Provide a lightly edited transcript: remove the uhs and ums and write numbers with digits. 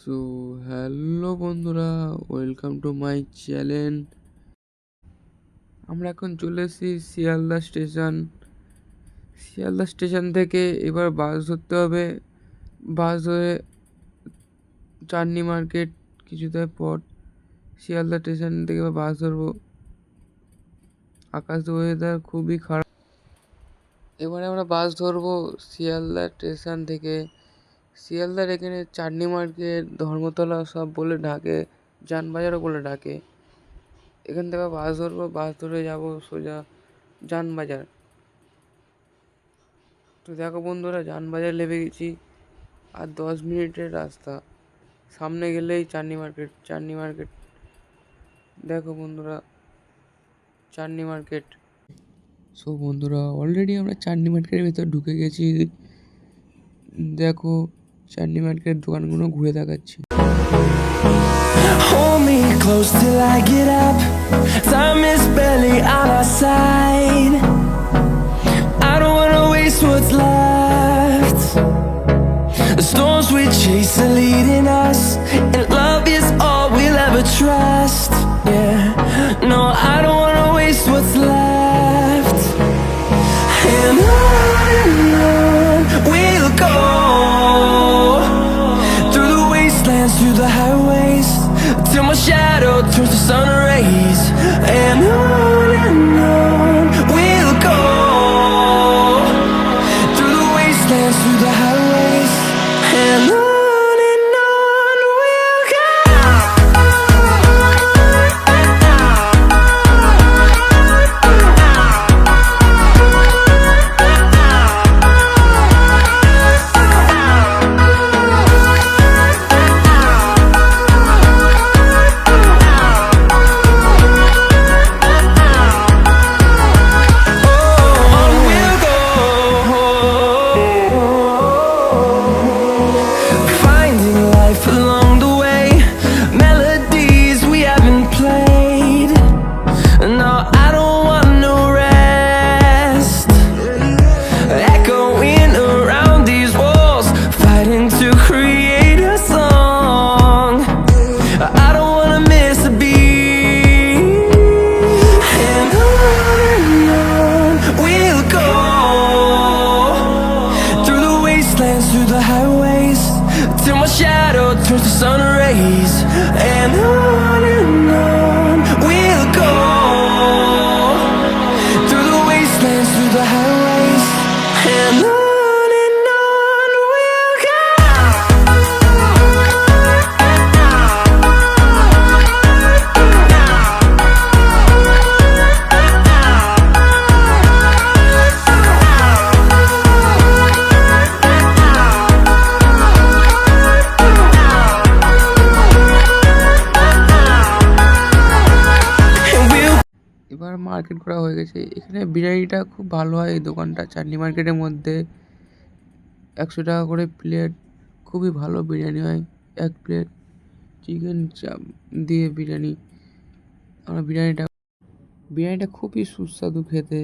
So hello বন্ধুরা, welcome to my channel. আমরা এখন চলে এসেছি শিয়ালদা স্টেশন থেকে এবার বাস ধরতে হবে। বাস ধরে চাঁদনি মার্কেট কিছুটা পর শিয়ালদা স্টেশন থেকে এবার বাস ধরবো। আকাশ ওয়েদার খুবই খারাপ। এবারে আমরা বাস ধরবো শিয়ালদা স্টেশন থেকে। শিয়ালদার এখানে চাঁদনি মার্কেট, ধর্মতলা সব বলে ডাকে, জানবাজারও বলে ডাকে। এখান থেকে বাস ধরবো, বাস ধরে যাবো সোজা জানবাজার। তো দেখো বন্ধুরা, জানবাজার নেমে গেছি, আর 10 মিনিটের রাস্তা। সামনে গেলেই চাঁদনি মার্কেট দেখো বন্ধুরা, চাঁদনি মার্কেট। সো বন্ধুরা, অলরেডি আমরা চাঁদনি মার্কেটের ভেতর ঢুকে গেছি। দেখো চাঁদনি মার্কেটের দোকানগুলো ঘুরে দেখাচ্ছি। Hold me close till I get up. Time is barely on our side. I don't wanna waste what's left. The storms we chase are leading us, and love is all we'll ever trust. Yeah, no, I don't wanna waste what's left. And on we'll go, through the wastelands, through the highways, till my shadow turns to sun rays. And on we'll go, through the wastelands, through the highways. And on we'll go. Finding life along the way, melodies we haven't played. No, I don't want no rest. Echoing around these walls, fighting to create a song. I don't wanna miss a beat. And on we'll go, through the wastelands, through the highways, till my shadow turns to sun rays. And on we'll go, through the wastelands, through the highways. And on we'll go. And we'll এবার market করা হয়ে গেছে। এখানে বিরিয়ানিটা খুব ভালো হয়। এই দোকানটা চাঁদনি মার্কেটের মধ্যে 100 টাকা করে প্লেট, খুবই ভালো বিরিয়ানি হয়। 1 প্লেট চিকেন চাপ দিয়ে বিরিয়ানি। আমরা বিরিয়ানিটা খুবই সুস্বাদু খেতে।